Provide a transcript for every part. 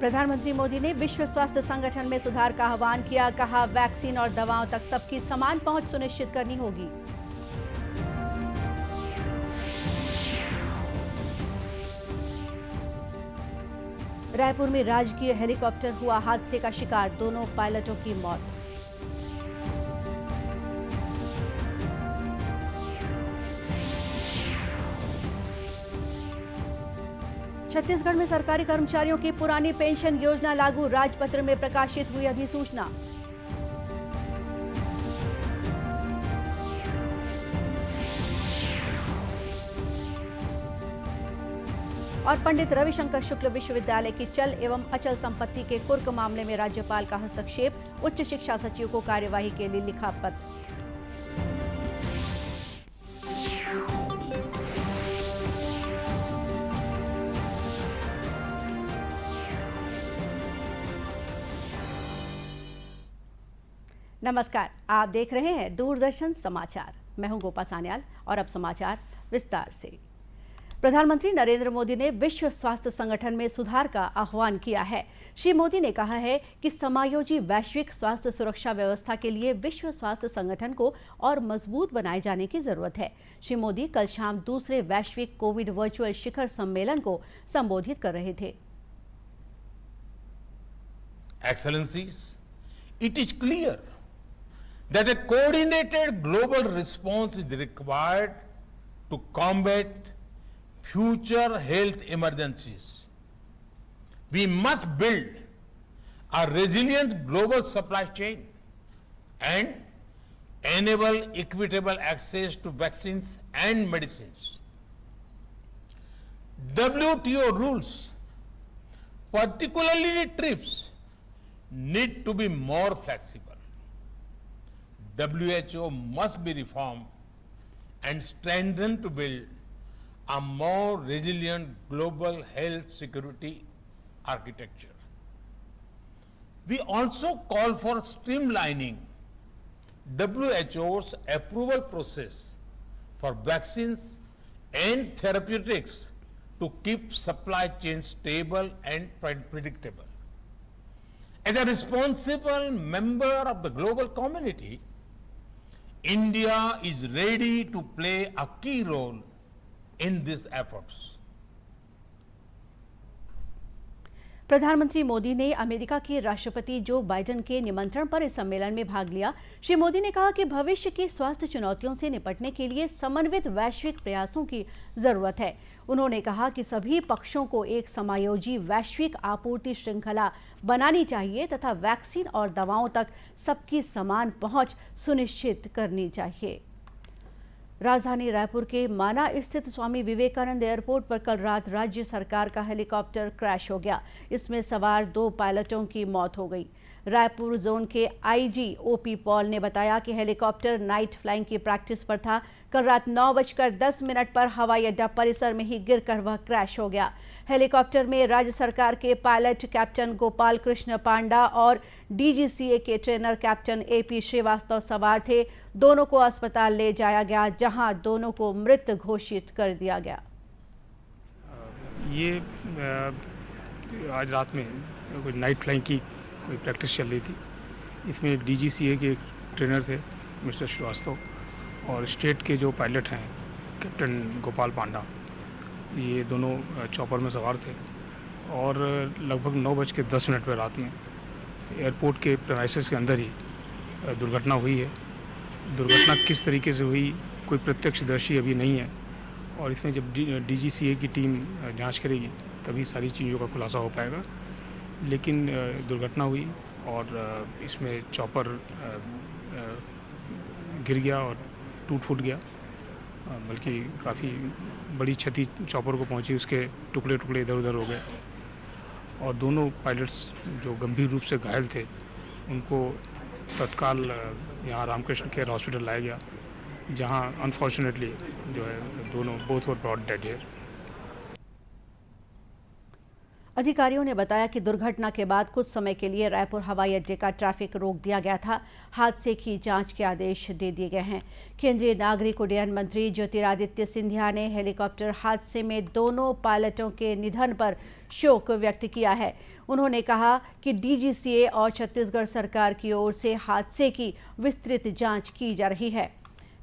प्रधानमंत्री मोदी ने विश्व स्वास्थ्य संगठन में सुधार का आह्वान किया। कहा, वैक्सीन और दवाओं तक सबकी समान पहुंच सुनिश्चित करनी होगी। रायपुर में राजकीय हेलीकॉप्टर हुआ हादसे का शिकार, दोनों पायलटों की मौत। छत्तीसगढ़ में सरकारी कर्मचारियों की पुरानी पेंशन योजना लागू, राजपत्र में प्रकाशित हुई अधिसूचना। और पंडित रविशंकर शुक्ल विश्वविद्यालय की चल एवं अचल संपत्ति के कुर्क मामले में राज्यपाल का हस्तक्षेप, उच्च शिक्षा सचिव को कार्यवाही के लिए लिखा पत्र। नमस्कार, आप देख रहे हैं दूरदर्शन समाचार। मैं हूं गोपा सान्याल और अब समाचार विस्तार से। प्रधानमंत्री नरेंद्र मोदी ने विश्व स्वास्थ्य संगठन में सुधार का आह्वान किया है। श्री मोदी ने कहा है कि समायोजी वैश्विक स्वास्थ्य सुरक्षा व्यवस्था के लिए विश्व स्वास्थ्य संगठन को और मजबूत बनाए जाने की जरूरत है। श्री मोदी कल शाम दूसरे वैश्विक कोविड वर्चुअल शिखर सम्मेलन को संबोधित कर रहे थे। Excellencies, it is clear that a coordinated global response is required to combat future health emergencies. We must build a resilient global supply chain and enable equitable access to vaccines and medicines. WTO rules, particularly TRIPS, need to be more flexible. WHO must be reformed and strengthened to build a more resilient global health security architecture. We also call for streamlining WHO's approval process for vaccines and therapeutics to keep supply chains stable and predictable. As a responsible member of the global community, India is ready to play a key role in these efforts. प्रधानमंत्री मोदी ने America के राष्ट्रपति Joe Biden के निमंत्रण पर इस सम्मेलन में भाग लिया। श्री मोदी ने कहा कि भविष्य की स्वास्थ्य चुनौतियों से निपटने के लिए समन्वित वैश्विक प्रयासों की जरूरत है। उन्होंने कहा कि सभी पक्षों को एक समायोजी वैश्विक आपूर्ति श्रृंखला बनानी चाहिए तथा वैक्सीन और दवाओं तक सबकी समान पहुंच सुनिश्चित करनी चाहिए। राजधानी रायपुर के माना स्थित स्वामी विवेकानंद एयरपोर्ट पर कल रात राज्य सरकार का हेलीकॉप्टर क्रैश हो गया। इसमें सवार 2 पायलटों की मौत हो गई। रायपुर जोन के आईजी ओपी पॉल ने बताया कि हेलीकॉप्टर नाइट फ्लाइंग की प्रैक्टिस पर था। कल रात 9:10 पर हवाई अड्डा परिसर में ही गिरकर वह क्रैश हो गया। हेलीकॉप्टर में राज्य सरकार के पायलट कैप्टन गोपाल कृष्ण पांडा और डीजीसीए के ट्रेनर कैप्टन एपी श्रीवास्तव सवार थे। दोनों को अस्पताल ले जाया गया, जहां दोनों को मृत घोषित कर दिया गया। ये आज रात में कोई नाइट फ्लाइंग की कोई प्रैक्टिस चल रही थी। इसमें डीजीसीए के ट्रेनर थे मिस्टर श्रीवास्तव और स्टेट के जो पायलट हैं कैप्टन गोपाल पांडा, ये दोनों चॉपर में सवार थे और लगभग 9:10 पर रात में एयरपोर्ट के प्रेमाइसेस के अंदर ही दुर्घटना हुई है। दुर्घटना किस तरीके से हुई कोई प्रत्यक्षदर्शी अभी नहीं है और इसमें जब डीजीसीए की टीम जांच करेगी तभी सारी चीज़ों का खुलासा हो पाएगा। लेकिन दुर्घटना हुई और इसमें चॉपर गिर गया और टूट फूट गया, बल्कि काफ़ी बड़ी क्षति चॉपर को पहुंची, उसके टुकड़े टुकड़े इधर उधर हो गए और दोनों पायलट्स जो गंभीर रूप से घायल थे उनको तत्काल यहाँ रामकृष्ण केयर हॉस्पिटल लाया गया, जहाँ अनफॉर्चुनेटली जो है दोनों both were brought dead here. अधिकारियों ने बताया कि दुर्घटना के बाद कुछ समय के लिए रायपुर हवाई अड्डे का ट्रैफिक रोक दिया गया था। हादसे की जांच के आदेश दे दिए गए हैं। केंद्रीय नागरिक उड्डयन मंत्री ज्योतिरादित्य सिंधिया ने हेलीकॉप्टर हादसे में दोनों पायलटों के निधन पर शोक व्यक्त किया है। उन्होंने कहा कि डीजीसीए और छत्तीसगढ़ सरकार की ओर से हादसे की विस्तृत जांच की जा रही है।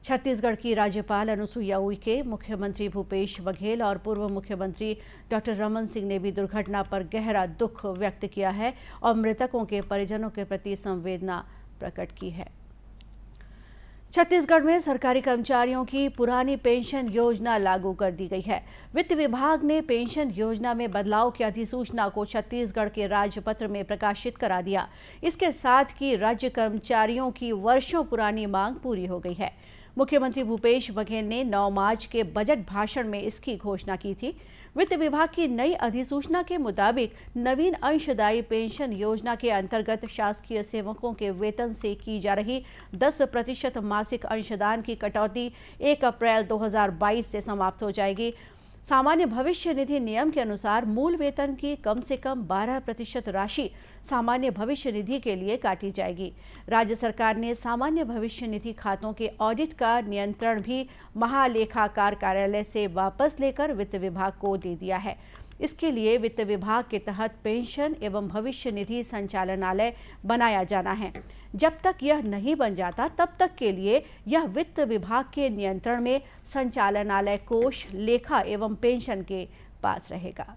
छत्तीसगढ़ की राज्यपाल अनुसुईया उइके, मुख्यमंत्री भूपेश बघेल और पूर्व मुख्यमंत्री डॉक्टर रमन सिंह ने भी दुर्घटना पर गहरा दुख व्यक्त किया है और मृतकों के परिजनों के प्रति संवेदना प्रकट की है। छत्तीसगढ़ में सरकारी कर्मचारियों की पुरानी पेंशन योजना लागू कर दी गई है। वित्त विभाग ने पेंशन योजना में बदलाव की अधिसूचना को छत्तीसगढ़ के राजपत्र में प्रकाशित करा दिया। इसके साथ ही राज्य कर्मचारियों की वर्षों पुरानी मांग पूरी हो गई है। मुख्यमंत्री भूपेश बघेल ने 9 मार्च के बजट भाषण में इसकी घोषणा की थी। वित्त विभाग की नई अधिसूचना के मुताबिक नवीन अंशदायी पेंशन योजना के अंतर्गत शासकीय सेवकों के वेतन से की जा रही 10% मासिक अंशदान की कटौती 1 अप्रैल 2022 से समाप्त हो जाएगी। सामान्य भविष्य निधि नियम के अनुसार मूल वेतन की कम से कम 12% राशि सामान्य भविष्य निधि के लिए काटी जाएगी। राज्य सरकार ने सामान्य भविष्य निधि खातों के ऑडिट का नियंत्रण भी महालेखाकार कार्यालय से वापस लेकर वित्त विभाग को दे दिया है। इसके लिए वित्त विभाग के तहत पेंशन एवं भविष्य निधि संचालनालय बनाया जाना है। जब तक यह नहीं बन जाता तब तक के लिए यह वित्त विभाग के नियंत्रण में संचालनालय कोष, लेखा एवं पेंशन के पास रहेगा।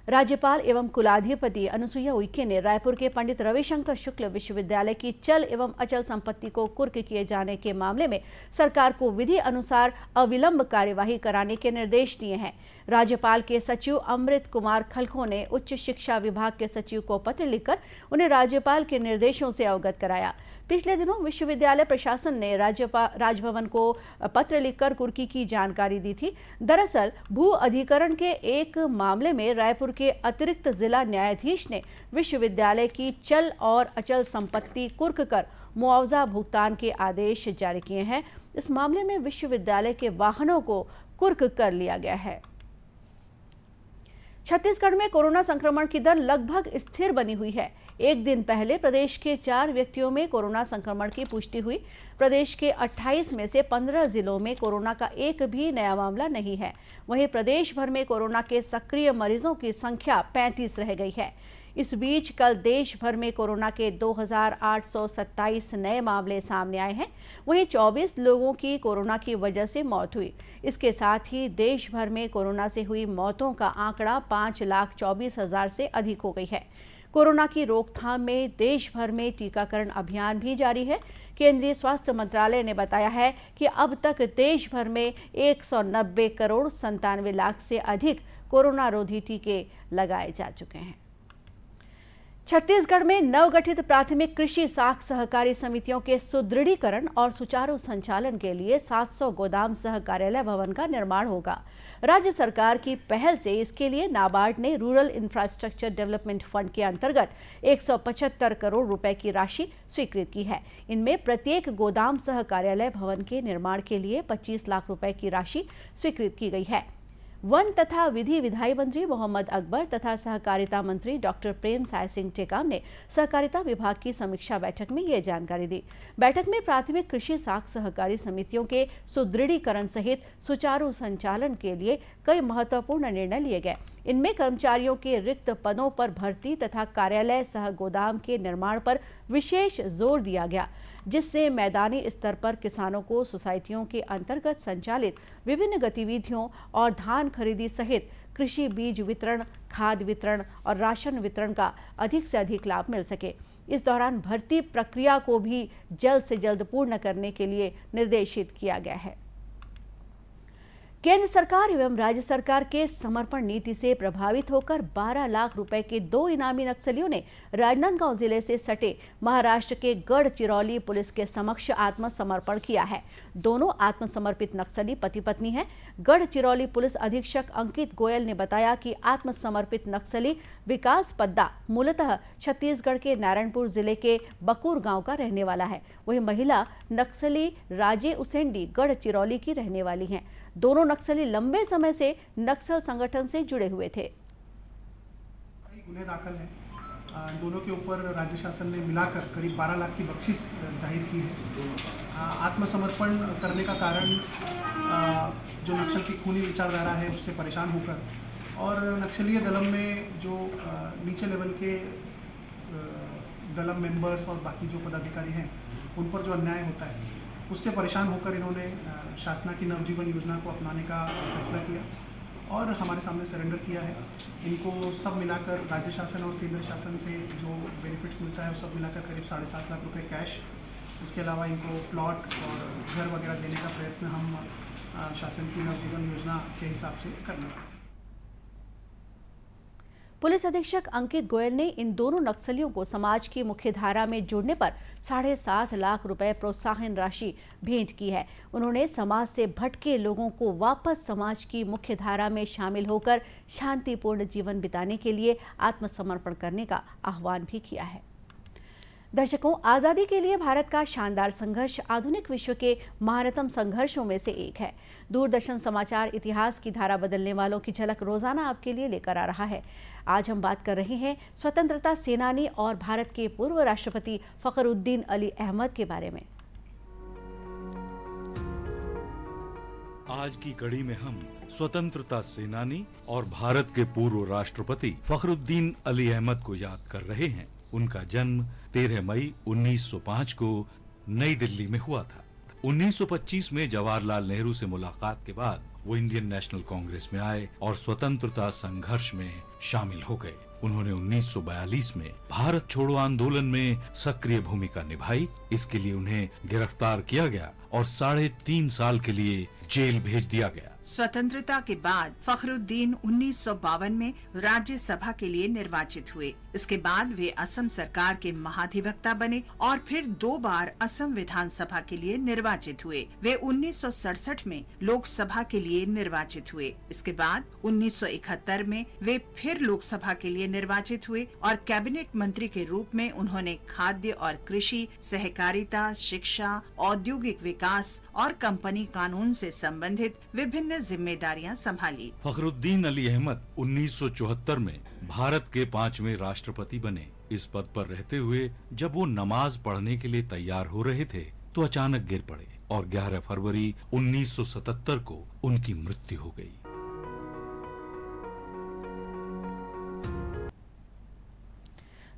राज्यपाल एवं कुलाधिपति अनुसुईया उइके ने रायपुर के पंडित रविशंकर शुक्ल विश्वविद्यालय की चल एवं अचल संपत्ति को कुर्क किए जाने के मामले में सरकार को विधि अनुसार अविलंब कार्यवाही कराने के निर्देश दिए हैं। राज्यपाल के सचिव अमृत कुमार खलखो ने उच्च शिक्षा विभाग के सचिव को पत्र लिखकर उन्हें राज्यपाल के निर्देशों से अवगत कराया। पिछले दिनों विश्वविद्यालय प्रशासन ने राजभवन को पत्र लिखकर कुर्की की जानकारी दी थी। दरअसल भू अधिकरण के एक मामले में रायपुर के अतिरिक्त जिला न्यायाधीश ने विश्वविद्यालय की चल और अचल संपत्ति कुर्क कर मुआवजा भुगतान के आदेश जारी किए हैं। इस मामले में विश्वविद्यालय के वाहनों को कुर्क कर लिया गया है। छत्तीसगढ़ में कोरोना संक्रमण की दर लगभग स्थिर बनी हुई है। एक दिन पहले प्रदेश के 4 व्यक्तियों में कोरोना संक्रमण की पुष्टि हुई। प्रदेश के 28 में से 15 जिलों में कोरोना का एक भी नया मामला नहीं है। वहीं प्रदेश भर में कोरोना के सक्रिय मरीजों की संख्या 35 रह गई है। इस बीच कल देश भर में कोरोना के 2827 नए मामले सामने आए हैं। वहीं 24 लोगों की कोरोना की वजह से मौत हुई। इसके साथ ही देश भर में कोरोना से हुई मौतों का आंकड़ा 5,24,000 से अधिक हो गई है। कोरोना की रोकथाम में देश भर में टीकाकरण अभियान भी जारी है। केंद्रीय स्वास्थ्य मंत्रालय ने बताया है कि अब तक देश भर में 190 करोड़ 97 लाख से अधिक कोरोना रोधी टीके लगाए जा चुके हैं। छत्तीसगढ़ में नवगठित प्राथमिक कृषि साख सहकारी समितियों के सुदृढ़ीकरण और सुचारू संचालन के लिए 700 गोदाम सह कार्यालय भवन का निर्माण होगा। राज्य सरकार की पहल से इसके लिए नाबार्ड ने रूरल इंफ्रास्ट्रक्चर डेवलपमेंट फंड के अंतर्गत 175 करोड़ रुपए की राशि स्वीकृत की है। इनमें प्रत्येक गोदाम सह कार्यालय भवन के निर्माण के लिए 25 लाख रुपए की राशि स्वीकृत की गई है। वन तथा विधि विधायी मंत्री मोहम्मद अकबर तथा सहकारिता मंत्री डॉक्टर प्रेम साय सिंह टेकाम ने सहकारिता विभाग की समीक्षा बैठक में ये जानकारी दी। बैठक में प्राथमिक कृषि साख सहकारी समितियों के सुदृढ़ीकरण सहित सुचारू संचालन के लिए कई महत्वपूर्ण निर्णय लिए गए। इनमें कर्मचारियों के रिक्त पदों पर भर्ती तथा कार्यालय सह गोदाम के निर्माण पर विशेष जोर दिया गया, जिससे मैदानी स्तर पर किसानों को सोसाइटियों के अंतर्गत संचालित विभिन्न गतिविधियों और धान खरीदी सहित कृषि बीज वितरण, खाद वितरण और राशन वितरण का अधिक से अधिक लाभ मिल सके। इस दौरान भर्ती प्रक्रिया को भी जल्द से जल्द पूर्ण करने के लिए निर्देशित किया गया है। केंद्र सरकार एवं राज्य सरकार के समर्पण नीति से प्रभावित होकर 12 लाख रुपए के 2 इनामी नक्सलियों ने राजनांदगांव जिले से सटे महाराष्ट्र के गढ़चिरौली पुलिस के समक्ष आत्मसमर्पण किया है। दोनों आत्मसमर्पित नक्सली पति पत्नी हैं। गढ़चिरौली पुलिस अधीक्षक अंकित गोयल ने बताया कि आत्मसमर्पित नक्सली विकास पद्दा मूलतः छत्तीसगढ़ के नारायणपुर जिले के बकूर गांव का रहने वाला है। वहीं महिला नक्सली राजे उसेंडी गढ़चिरौली की रहने वाली हैं। दोनों नक्सली लंबे समय से नक्सल संगठन से जुड़े हुए थे। गुन्हे दाखिल हैं। दोनों के ऊपर राज्य शासन ने मिलाकर करीब 12 लाख की बख्शिश जाहिर की है। आत्मसमर्पण करने का कारण जो नक्सल की खूनी विचारधारा है उससे परेशान होकर और नक्सलीय दलम में जो नीचे लेवल के दलम मेंबर्स और बाकी जो पदाधिकारी हैं उन पर जो अन्याय होता है उससे परेशान होकर इन्होंने शासना की नवजीवन योजना को अपनाने का फैसला किया और हमारे सामने सरेंडर किया है। इनको सब मिलाकर राज्य शासन और केंद्र शासन से जो बेनिफिट्स मिलता है वो सब मिलाकर करीब 7.5 लाख रुपए कैश, उसके अलावा इनको प्लॉट और घर वगैरह देने का प्रयत्न हम शासन की नवजीवन योजना के हिसाब से करना है। पुलिस अधीक्षक अंकित गोयल ने इन दोनों नक्सलियों को समाज की मुख्य धारा में जोड़ने पर 7.5 लाख रुपए प्रोत्साहन राशि भेंट की है। उन्होंने समाज से भटके लोगों को वापस समाज की मुख्य धारा में शामिल होकर शांतिपूर्ण जीवन बिताने के लिए आत्मसमर्पण करने का आह्वान भी किया है। दर्शकों, आज़ादी के लिए भारत का शानदार संघर्ष आधुनिक विश्व के महानतम संघर्षों में से एक है। दूरदर्शन समाचार इतिहास की धारा बदलने वालों की झलक रोजाना आपके लिए लेकर आ रहा है। आज हम बात कर रहे हैं स्वतंत्रता सेनानी और भारत के पूर्व राष्ट्रपति फखरुद्दीन अली अहमद के बारे में। आज की कड़ी में हम स्वतंत्रता सेनानी और भारत के पूर्व राष्ट्रपति फखरुद्दीन अली अहमद को याद कर रहे हैं। उनका जन्म 13 मई 1905 को नई दिल्ली में हुआ था। 1925 में जवाहरलाल नेहरू से मुलाकात के बाद वो इंडियन नेशनल कांग्रेस में आए और स्वतंत्रता संघर्ष में शामिल हो गए। उन्होंने 1942 में भारत छोड़ो आंदोलन में सक्रिय भूमिका निभाई। इसके लिए उन्हें गिरफ्तार किया गया और 3.5 साल के लिए जेल भेज दिया गया। स्वतंत्रता के बाद फखरुद्दीन 1952 में राज्यसभा के लिए निर्वाचित हुए। इसके बाद वे असम सरकार के महाधिवक्ता बने और फिर 2 बार असम विधानसभा के लिए निर्वाचित हुए। वे 1967 में लोकसभा के लिए निर्वाचित हुए। इसके बाद 1971 में वे फिर लोकसभा के लिए निर्वाचित हुए और कैबिनेट मंत्री के रूप में उन्होंने खाद्य और कृषि, सहकारिता, शिक्षा, औद्योगिक विकास और कंपनी कानून से संबंधित विभिन्न जिम्मेदारियां संभाली। फखरुद्दीन अली अहमद 1974 में भारत के 5वें राष्ट्रपति बने। इस पद पर रहते हुए जब वो नमाज पढ़ने के लिए तैयार हो रहे थे तो अचानक गिर पड़े और 11 फरवरी 1977 को उनकी मृत्यु हो गई।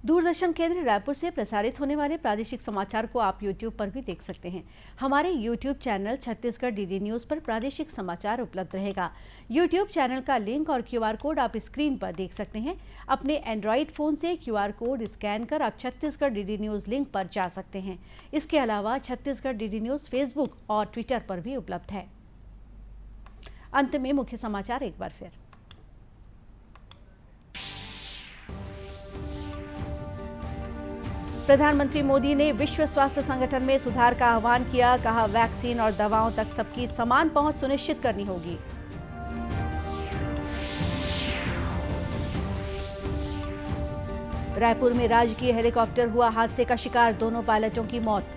दूरदर्शन केंद्र रायपुर से प्रसारित होने वाले प्रादेशिक समाचार को आप YouTube पर भी देख सकते हैं। हमारे YouTube channel Chhattisgarh DD news पर प्रादेशिक समाचार उपलब्ध रहेगा। YouTube चैनल का लिंक और QR कोड आप स्क्रीन पर देख सकते हैं। अपने एंड्रॉइड फ़ोन से QR कोड स्कैन कर आप छत्तीसगढ़ डीडी न्यूज़ लिंक पर जा सकते हैं। इसके अलावा छत्तीसगढ़ डीडी न्यूज़ फेसबुक और ट्विटर पर भी उपलब्ध है। अंत में मुख्य समाचार एक बार फिर। प्रधानमंत्री मोदी ने विश्व स्वास्थ्य संगठन में सुधार का आह्वान किया। कहा, वैक्सीन और दवाओं तक सबकी समान पहुंच सुनिश्चित करनी होगी। रायपुर में राजकीय हेलीकॉप्टर हुआ हादसे का शिकार, दोनों पायलटों की मौत।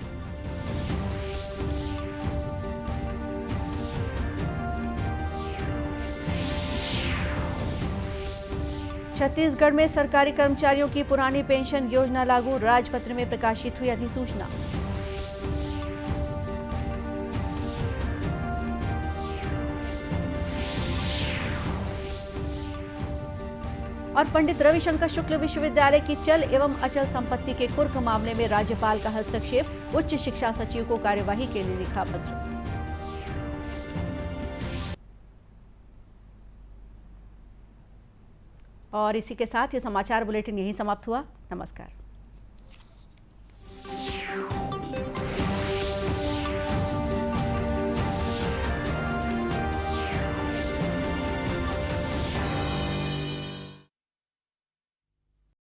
छत्तीसगढ़ में सरकारी कर्मचारियों की पुरानी पेंशन योजना लागू, राजपत्र में प्रकाशित हुई अधिसूचना। और पंडित रविशंकर शुक्ल विश्वविद्यालय की चल एवं अचल संपत्ति के कुर्क मामले में राज्यपाल का हस्तक्षेप, उच्च शिक्षा सचिव को कार्यवाही के लिए लिखा पत्र। और इसी के साथ ये समाचार बुलेटिन यहीं समाप्त हुआ। नमस्कार।